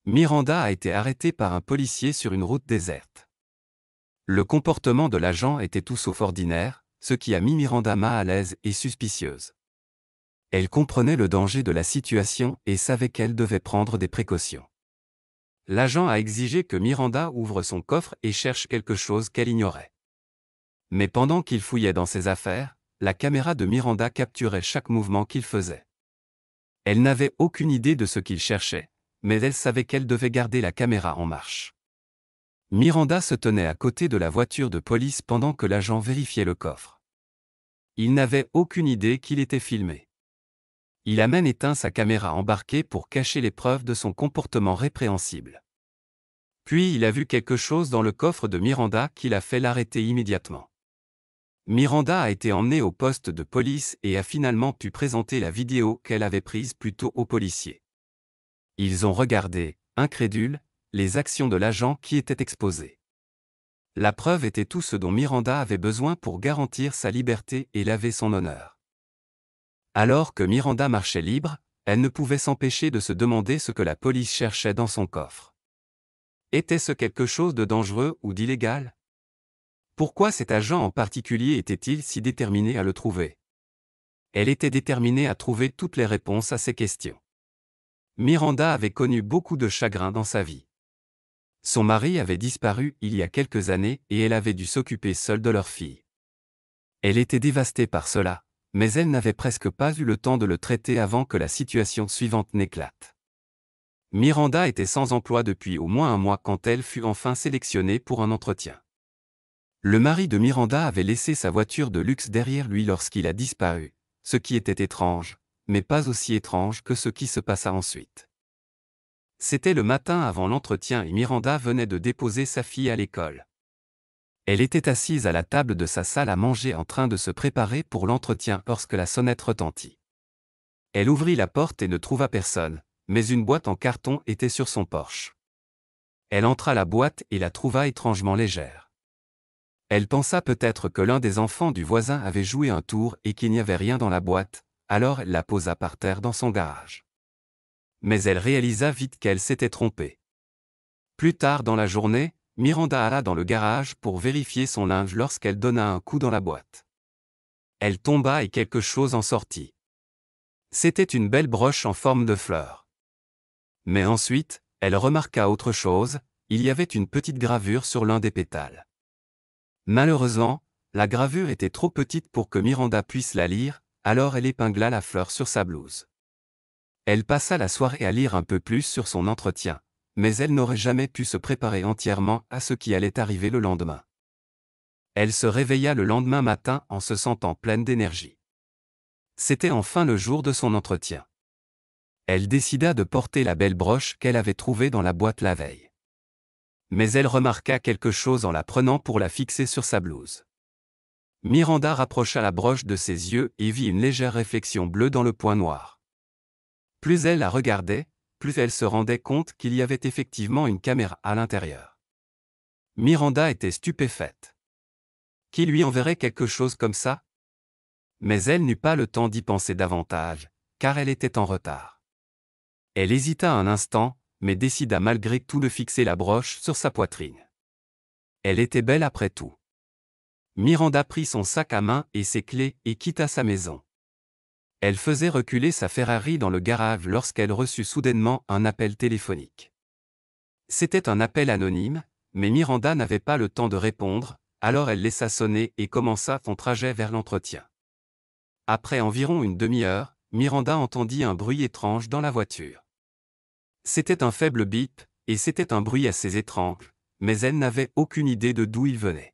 Miranda a été arrêtée par un policier sur une route déserte. Le comportement de l'agent était tout sauf ordinaire, ce qui a mis Miranda mal à l'aise et suspicieuse. Elle comprenait le danger de la situation et savait qu'elle devait prendre des précautions. L'agent a exigé que Miranda ouvre son coffre et cherche quelque chose qu'elle ignorait. Mais pendant qu'il fouillait dans ses affaires, la caméra de Miranda capturait chaque mouvement qu'il faisait. Elle n'avait aucune idée de ce qu'il cherchait, mais elle savait qu'elle devait garder la caméra en marche. Miranda se tenait à côté de la voiture de police pendant que l'agent vérifiait le coffre. Il n'avait aucune idée qu'il était filmé. Il a même éteint sa caméra embarquée pour cacher les preuves de son comportement répréhensible. Puis il a vu quelque chose dans le coffre de Miranda qui l'a fait l'arrêter immédiatement. Miranda a été emmenée au poste de police et a finalement pu présenter la vidéo qu'elle avait prise plus tôt aux policiers. Ils ont regardé, incrédules, les actions de l'agent qui était exposé. La preuve était tout ce dont Miranda avait besoin pour garantir sa liberté et laver son honneur. Alors que Miranda marchait libre, elle ne pouvait s'empêcher de se demander ce que la police cherchait dans son coffre. Était-ce quelque chose de dangereux ou d'illégal? Pourquoi cet agent en particulier était-il si déterminé à le trouver? Elle était déterminée à trouver toutes les réponses à ces questions. Miranda avait connu beaucoup de chagrin dans sa vie. Son mari avait disparu il y a quelques années et elle avait dû s'occuper seule de leur fille. Elle était dévastée par cela, mais elle n'avait presque pas eu le temps de le traiter avant que la situation suivante n'éclate. Miranda était sans emploi depuis au moins un mois quand elle fut enfin sélectionnée pour un entretien. Le mari de Miranda avait laissé sa voiture de luxe derrière lui lorsqu'il a disparu, ce qui était étrange, mais pas aussi étrange que ce qui se passa ensuite. C'était le matin avant l'entretien et Miranda venait de déposer sa fille à l'école. Elle était assise à la table de sa salle à manger en train de se préparer pour l'entretien lorsque la sonnette retentit. Elle ouvrit la porte et ne trouva personne, mais une boîte en carton était sur son porche. Elle entra la boîte et la trouva étrangement légère. Elle pensa peut-être que l'un des enfants du voisin avait joué un tour et qu'il n'y avait rien dans la boîte, alors elle la posa par terre dans son garage. Mais elle réalisa vite qu'elle s'était trompée. Plus tard dans la journée, Miranda alla dans le garage pour vérifier son linge lorsqu'elle donna un coup dans la boîte. Elle tomba et quelque chose en sortit. C'était une belle broche en forme de fleur. Mais ensuite, elle remarqua autre chose, il y avait une petite gravure sur l'un des pétales. Malheureusement, la gravure était trop petite pour que Miranda puisse la lire, alors elle épingla la fleur sur sa blouse. Elle passa la soirée à lire un peu plus sur son entretien, mais elle n'aurait jamais pu se préparer entièrement à ce qui allait arriver le lendemain. Elle se réveilla le lendemain matin en se sentant pleine d'énergie. C'était enfin le jour de son entretien. Elle décida de porter la belle broche qu'elle avait trouvée dans la boîte la veille. Mais elle remarqua quelque chose en la prenant pour la fixer sur sa blouse. Miranda rapprocha la broche de ses yeux et vit une légère réflexion bleue dans le point noir. Plus elle la regardait, plus elle se rendait compte qu'il y avait effectivement une caméra à l'intérieur. Miranda était stupéfaite. Qui lui enverrait quelque chose comme ça? Mais elle n'eut pas le temps d'y penser davantage, car elle était en retard. Elle hésita un instant, mais décida malgré tout de fixer la broche sur sa poitrine. Elle était belle après tout. Miranda prit son sac à main et ses clés et quitta sa maison. Elle faisait reculer sa Ferrari dans le garage lorsqu'elle reçut soudainement un appel téléphonique. C'était un appel anonyme, mais Miranda n'avait pas le temps de répondre, alors elle laissa sonner et commença son trajet vers l'entretien. Après environ une demi-heure, Miranda entendit un bruit étrange dans la voiture. C'était un faible bip, et c'était un bruit assez étrange, mais elle n'avait aucune idée de d'où il venait.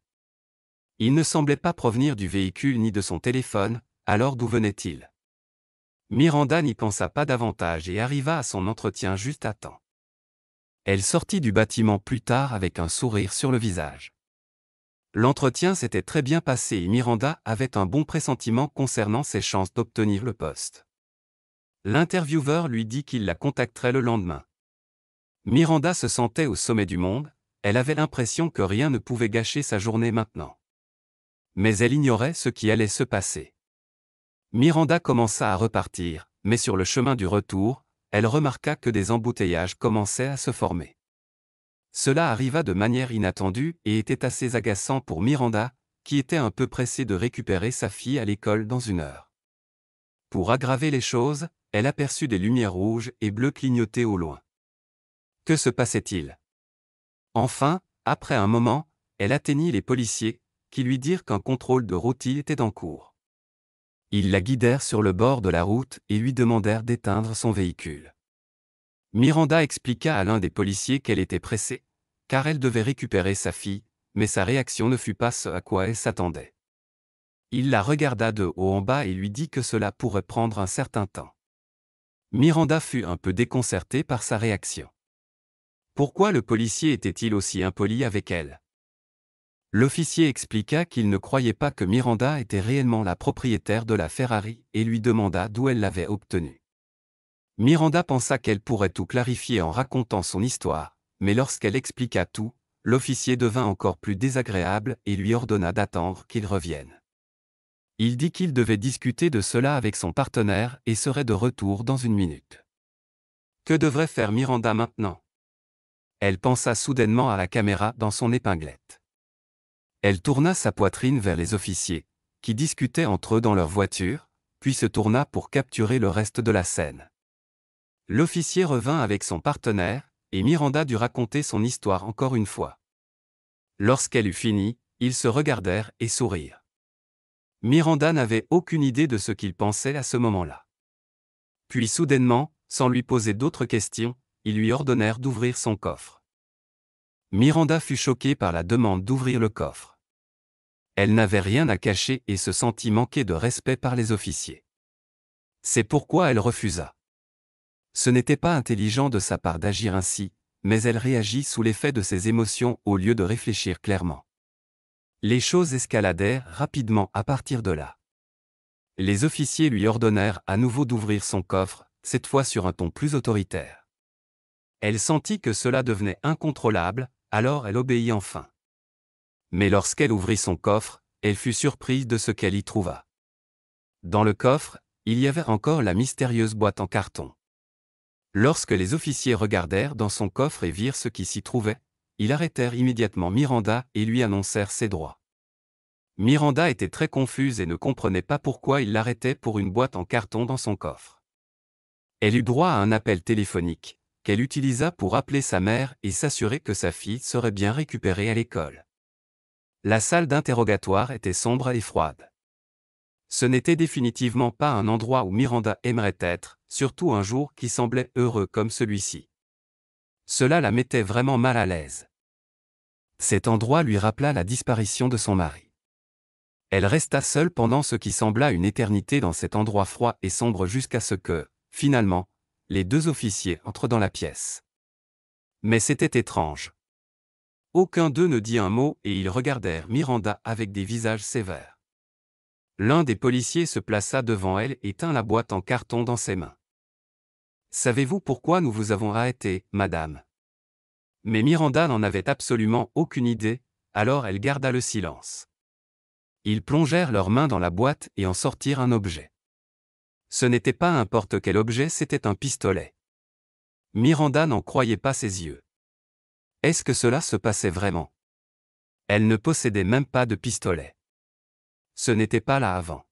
Il ne semblait pas provenir du véhicule ni de son téléphone, alors d'où venait-il? Miranda n'y pensa pas davantage et arriva à son entretien juste à temps. Elle sortit du bâtiment plus tard avec un sourire sur le visage. L'entretien s'était très bien passé et Miranda avait un bon pressentiment concernant ses chances d'obtenir le poste. L'intervieweur lui dit qu'il la contacterait le lendemain. Miranda se sentait au sommet du monde, elle avait l'impression que rien ne pouvait gâcher sa journée maintenant. Mais elle ignorait ce qui allait se passer. Miranda commença à repartir, mais sur le chemin du retour, elle remarqua que des embouteillages commençaient à se former. Cela arriva de manière inattendue et était assez agaçant pour Miranda, qui était un peu pressée de récupérer sa fille à l'école dans 1 heure. Pour aggraver les choses, elle aperçut des lumières rouges et bleues clignoter au loin. Que se passait-il? Enfin, après un moment, elle atteignit les policiers, qui lui dirent qu'un contrôle de routine était en cours. Ils la guidèrent sur le bord de la route et lui demandèrent d'éteindre son véhicule. Miranda expliqua à l'un des policiers qu'elle était pressée, car elle devait récupérer sa fille, mais sa réaction ne fut pas ce à quoi elle s'attendait. Il la regarda de haut en bas et lui dit que cela pourrait prendre un certain temps. Miranda fut un peu déconcertée par sa réaction. Pourquoi le policier était-il aussi impoli avec elle? L'officier expliqua qu'il ne croyait pas que Miranda était réellement la propriétaire de la Ferrari et lui demanda d'où elle l'avait obtenue. Miranda pensa qu'elle pourrait tout clarifier en racontant son histoire, mais lorsqu'elle expliqua tout, l'officier devint encore plus désagréable et lui ordonna d'attendre qu'il revienne. Il dit qu'il devait discuter de cela avec son partenaire et serait de retour dans 1 minute. Que devrait faire Miranda maintenant? Elle pensa soudainement à la caméra dans son épinglette. Elle tourna sa poitrine vers les officiers, qui discutaient entre eux dans leur voiture, puis se tourna pour capturer le reste de la scène. L'officier revint avec son partenaire, et Miranda dut raconter son histoire encore une fois. Lorsqu'elle eut fini, ils se regardèrent et sourirent. Miranda n'avait aucune idée de ce qu'il pensait à ce moment-là. Puis soudainement, sans lui poser d'autres questions, ils lui ordonnèrent d'ouvrir son coffre. Miranda fut choquée par la demande d'ouvrir le coffre. Elle n'avait rien à cacher et se sentit manquer de respect par les officiers. C'est pourquoi elle refusa. Ce n'était pas intelligent de sa part d'agir ainsi, mais elle réagit sous l'effet de ses émotions au lieu de réfléchir clairement. Les choses escaladèrent rapidement à partir de là. Les officiers lui ordonnèrent à nouveau d'ouvrir son coffre, cette fois sur un ton plus autoritaire. Elle sentit que cela devenait incontrôlable, alors elle obéit enfin. Mais lorsqu'elle ouvrit son coffre, elle fut surprise de ce qu'elle y trouva. Dans le coffre, il y avait encore la mystérieuse boîte en carton. Lorsque les officiers regardèrent dans son coffre et virent ce qui s'y trouvait, ils arrêtèrent immédiatement Miranda et lui annoncèrent ses droits. Miranda était très confuse et ne comprenait pas pourquoi ils l'arrêtaient pour une boîte en carton dans son coffre. Elle eut droit à un appel téléphonique, qu'elle utilisa pour appeler sa mère et s'assurer que sa fille serait bien récupérée à l'école. La salle d'interrogatoire était sombre et froide. Ce n'était définitivement pas un endroit où Miranda aimerait être, surtout un jour qui semblait heureux comme celui-ci. Cela la mettait vraiment mal à l'aise. Cet endroit lui rappela la disparition de son mari. Elle resta seule pendant ce qui sembla une éternité dans cet endroit froid et sombre jusqu'à ce que, finalement, les 2 officiers entrent dans la pièce. Mais c'était étrange. Aucun d'eux ne dit un mot et ils regardèrent Miranda avec des visages sévères. L'un des policiers se plaça devant elle et tint la boîte en carton dans ses mains. « Savez-vous pourquoi nous vous avons arrêté, madame ?» Mais Miranda n'en avait absolument aucune idée, alors elle garda le silence. Ils plongèrent leurs mains dans la boîte et en sortirent un objet. Ce n'était pas n'importe quel objet, c'était un pistolet. Miranda n'en croyait pas ses yeux. Est-ce que cela se passait vraiment? Elle ne possédait même pas de pistolet. Ce n'était pas là avant.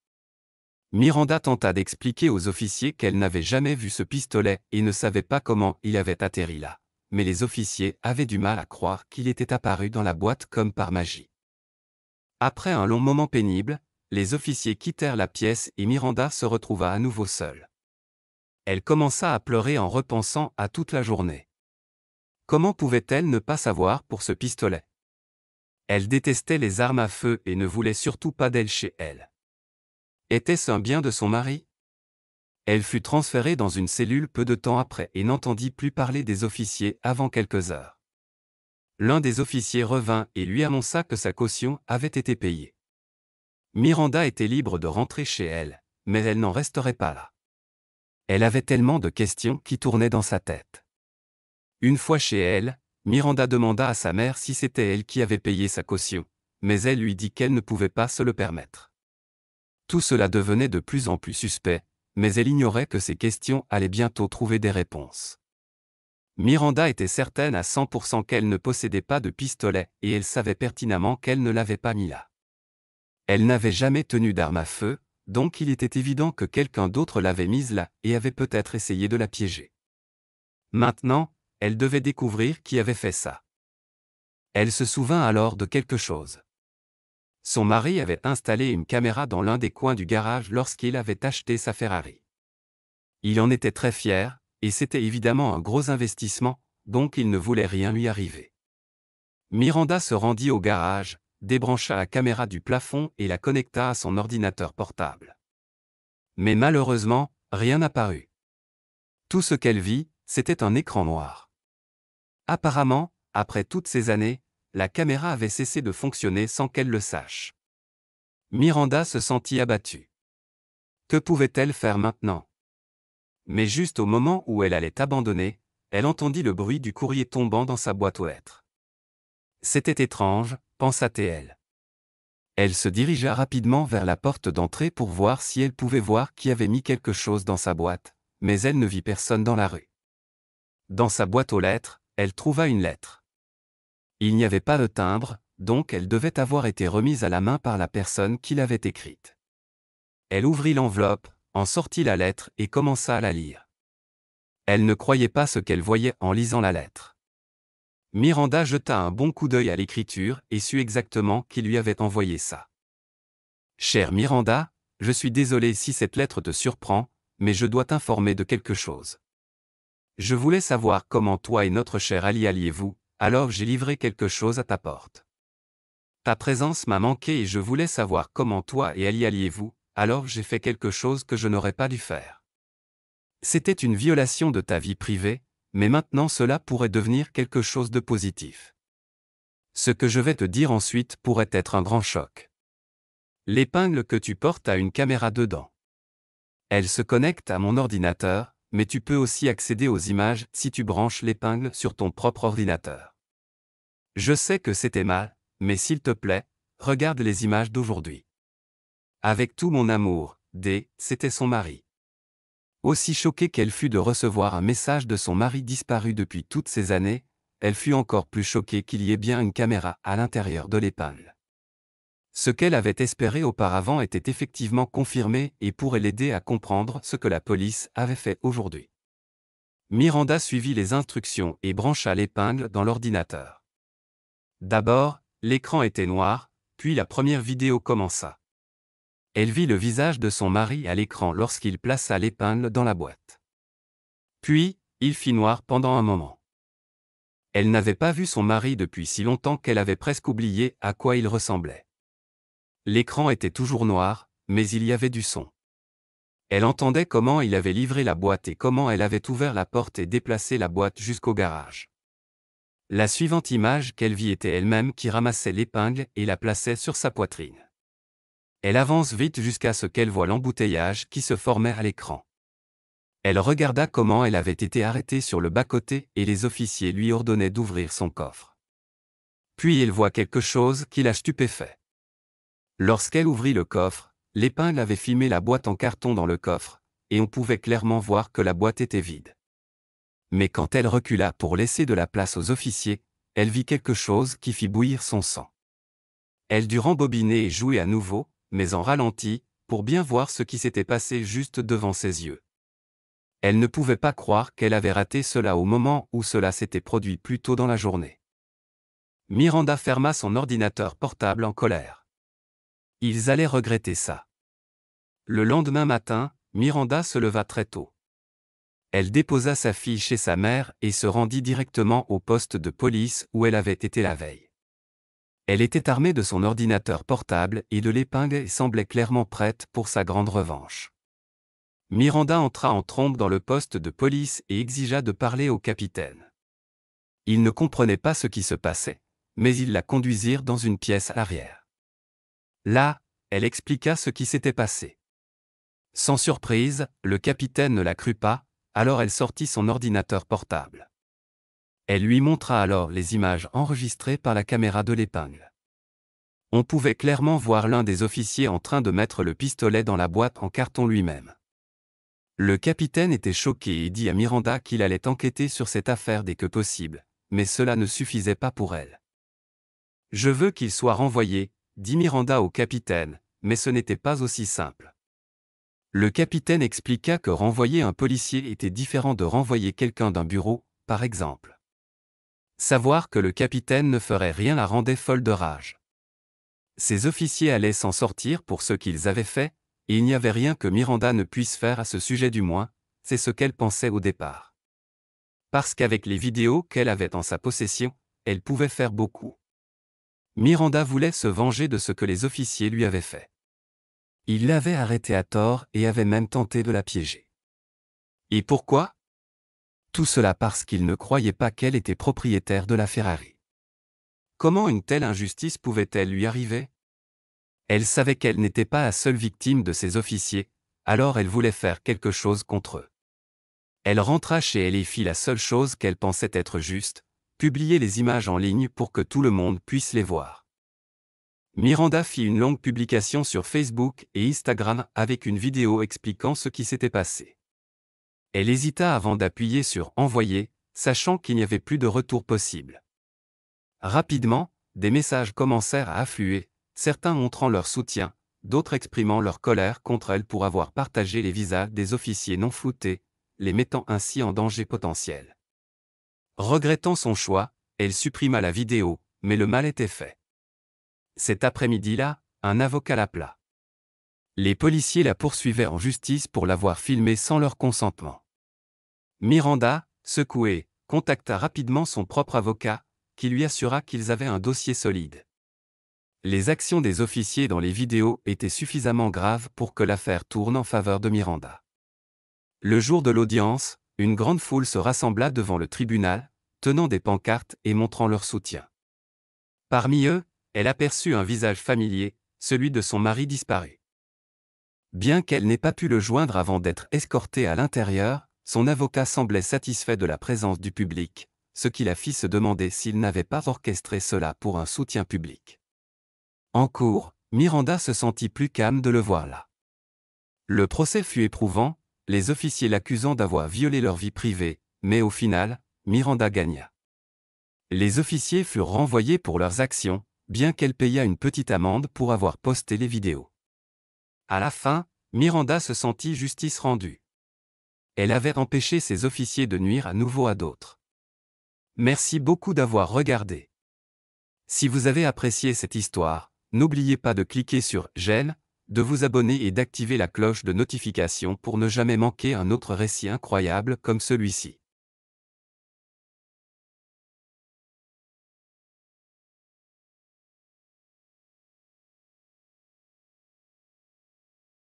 Miranda tenta d'expliquer aux officiers qu'elle n'avait jamais vu ce pistolet et ne savait pas comment il avait atterri là, mais les officiers avaient du mal à croire qu'il était apparu dans la boîte comme par magie. Après un long moment pénible, les officiers quittèrent la pièce et Miranda se retrouva à nouveau seule. Elle commença à pleurer en repensant à toute la journée. Comment pouvait-elle ne pas savoir pour ce pistolet? Elle détestait les armes à feu et ne voulait surtout pas d'elle chez elle. Était-ce un bien de son mari? Elle fut transférée dans une cellule peu de temps après et n'entendit plus parler des officiers avant quelques heures. L'un des officiers revint et lui annonça que sa caution avait été payée. Miranda était libre de rentrer chez elle, mais elle n'en resterait pas là. Elle avait tellement de questions qui tournaient dans sa tête. Une fois chez elle, Miranda demanda à sa mère si c'était elle qui avait payé sa caution, mais elle lui dit qu'elle ne pouvait pas se le permettre. Tout cela devenait de plus en plus suspect, mais elle ignorait que ses questions allaient bientôt trouver des réponses. Miranda était certaine à 100% qu'elle ne possédait pas de pistolet et elle savait pertinemment qu'elle ne l'avait pas mis là. Elle n'avait jamais tenu d'arme à feu, donc il était évident que quelqu'un d'autre l'avait mise là et avait peut-être essayé de la piéger. Maintenant, elle devait découvrir qui avait fait ça. Elle se souvint alors de quelque chose. Son mari avait installé une caméra dans l'un des coins du garage lorsqu'il avait acheté sa Ferrari. Il en était très fier, et c'était évidemment un gros investissement, donc il ne voulait rien lui arriver. Miranda se rendit au garage, débrancha la caméra du plafond et la connecta à son ordinateur portable. Mais malheureusement, rien n'apparut. Tout ce qu'elle vit, c'était un écran noir. Apparemment, après toutes ces années, la caméra avait cessé de fonctionner sans qu'elle le sache. Miranda se sentit abattue. Que pouvait-elle faire maintenant? Mais juste au moment où elle allait abandonner, elle entendit le bruit du courrier tombant dans sa boîte aux lettres. C'était étrange, pensa-t-elle. Elle se dirigea rapidement vers la porte d'entrée pour voir si elle pouvait voir qui avait mis quelque chose dans sa boîte, mais elle ne vit personne dans la rue. Dans sa boîte aux lettres, elle trouva une lettre. Il n'y avait pas de timbre, donc elle devait avoir été remise à la main par la personne qui l'avait écrite. Elle ouvrit l'enveloppe, en sortit la lettre et commença à la lire. Elle ne croyait pas ce qu'elle voyait en lisant la lettre. Miranda jeta un bon coup d'œil à l'écriture et sut exactement qui lui avait envoyé ça. « Chère Miranda, je suis désolé si cette lettre te surprend, mais je dois t'informer de quelque chose. Je voulais savoir comment toi et notre cher Ali alliez-vous, alors j'ai livré quelque chose à ta porte. Ta présence m'a manqué et je voulais savoir comment toi et Ali alliez-vous, alors j'ai fait quelque chose que je n'aurais pas dû faire. C'était une violation de ta vie privée, mais maintenant cela pourrait devenir quelque chose de positif. Ce que je vais te dire ensuite pourrait être un grand choc. L'épingle que tu portes a une caméra dedans. Elle se connecte à mon ordinateur, mais tu peux aussi accéder aux images si tu branches l'épingle sur ton propre ordinateur. Je sais que c'était mal, mais s'il te plaît, regarde les images d'aujourd'hui. Avec tout mon amour, D, c'était son mari. Aussi choquée qu'elle fut de recevoir un message de son mari disparu depuis toutes ces années, elle fut encore plus choquée qu'il y ait bien une caméra à l'intérieur de l'épingle. Ce qu'elle avait espéré auparavant était effectivement confirmé et pourrait l'aider à comprendre ce que la police avait fait aujourd'hui. Miranda suivit les instructions et brancha l'épingle dans l'ordinateur. D'abord, l'écran était noir, puis la première vidéo commença. Elle vit le visage de son mari à l'écran lorsqu'il plaça l'épingle dans la boîte. Puis, il fit noir pendant un moment. Elle n'avait pas vu son mari depuis si longtemps qu'elle avait presque oublié à quoi il ressemblait. L'écran était toujours noir, mais il y avait du son. Elle entendait comment il avait livré la boîte et comment elle avait ouvert la porte et déplacé la boîte jusqu'au garage. La suivante image qu'elle vit était elle-même qui ramassait l'épingle et la plaçait sur sa poitrine. Elle avance vite jusqu'à ce qu'elle voie l'embouteillage qui se formait à l'écran. Elle regarda comment elle avait été arrêtée sur le bas-côté et les officiers lui ordonnaient d'ouvrir son coffre. Puis elle voit quelque chose qui la stupéfait. Lorsqu'elle ouvrit le coffre, l'épingle avait filmé la boîte en carton dans le coffre, et on pouvait clairement voir que la boîte était vide. Mais quand elle recula pour laisser de la place aux officiers, elle vit quelque chose qui fit bouillir son sang. Elle dut rembobiner et jouer à nouveau, mais en ralenti, pour bien voir ce qui s'était passé juste devant ses yeux. Elle ne pouvait pas croire qu'elle avait raté cela au moment où cela s'était produit plus tôt dans la journée. Miranda ferma son ordinateur portable en colère. Ils allaient regretter ça. Le lendemain matin, Miranda se leva très tôt. Elle déposa sa fille chez sa mère et se rendit directement au poste de police où elle avait été la veille. Elle était armée de son ordinateur portable et de l'épingle et semblait clairement prête pour sa grande revanche. Miranda entra en trombe dans le poste de police et exigea de parler au capitaine. Il ne comprenait pas ce qui se passait, mais ils la conduisirent dans une pièce à l'arrière. Là, elle expliqua ce qui s'était passé. Sans surprise, le capitaine ne la crut pas, alors elle sortit son ordinateur portable. Elle lui montra alors les images enregistrées par la caméra de l'épingle. On pouvait clairement voir l'un des officiers en train de mettre le pistolet dans la boîte en carton lui-même. Le capitaine était choqué et dit à Miranda qu'il allait enquêter sur cette affaire dès que possible, mais cela ne suffisait pas pour elle. « Je veux qu'il soit renvoyé », dit Miranda au capitaine, mais ce n'était pas aussi simple. Le capitaine expliqua que renvoyer un policier était différent de renvoyer quelqu'un d'un bureau, par exemple. Savoir que le capitaine ne ferait rien la rendait folle de rage. Ces officiers allaient s'en sortir pour ce qu'ils avaient fait, et il n'y avait rien que Miranda ne puisse faire à ce sujet du moins, c'est ce qu'elle pensait au départ. Parce qu'avec les vidéos qu'elle avait en sa possession, elle pouvait faire beaucoup. Miranda voulait se venger de ce que les officiers lui avaient fait. Ils l'avaient arrêtée à tort et avaient même tenté de la piéger. Et pourquoi ? Tout cela parce qu'ils ne croyaient pas qu'elle était propriétaire de la Ferrari. Comment une telle injustice pouvait-elle lui arriver ? Elle savait qu'elle n'était pas la seule victime de ces officiers, alors elle voulait faire quelque chose contre eux. Elle rentra chez elle et fit la seule chose qu'elle pensait être juste, publier les images en ligne pour que tout le monde puisse les voir. Miranda fit une longue publication sur Facebook et Instagram avec une vidéo expliquant ce qui s'était passé. Elle hésita avant d'appuyer sur « Envoyer », sachant qu'il n'y avait plus de retour possible. Rapidement, des messages commencèrent à affluer, certains montrant leur soutien, d'autres exprimant leur colère contre elle pour avoir partagé les visages des officiers non floutés, les mettant ainsi en danger potentiel. Regrettant son choix, elle supprima la vidéo, mais le mal était fait. Cet après-midi-là, un avocat l'appela. Les policiers la poursuivaient en justice pour l'avoir filmée sans leur consentement. Miranda, secouée, contacta rapidement son propre avocat, qui lui assura qu'ils avaient un dossier solide. Les actions des officiers dans les vidéos étaient suffisamment graves pour que l'affaire tourne en faveur de Miranda. Le jour de l'audience, une grande foule se rassembla devant le tribunal, tenant des pancartes et montrant leur soutien. Parmi eux, elle aperçut un visage familier, celui de son mari disparu. Bien qu'elle n'ait pas pu le joindre avant d'être escortée à l'intérieur, son avocat semblait satisfait de la présence du public, ce qui la fit se demander s'il n'avait pas orchestré cela pour un soutien public. En cours, Miranda se sentit plus calme de le voir là. Le procès fut éprouvant, les officiers l'accusant d'avoir violé leur vie privée, mais au final, Miranda gagna. Les officiers furent renvoyés pour leurs actions, bien qu'elle payât une petite amende pour avoir posté les vidéos. À la fin, Miranda se sentit justice rendue. Elle avait empêché ces officiers de nuire à nouveau à d'autres. Merci beaucoup d'avoir regardé. Si vous avez apprécié cette histoire, n'oubliez pas de cliquer sur « J'aime », de vous abonner et d'activer la cloche de notification pour ne jamais manquer un autre récit incroyable comme celui-ci.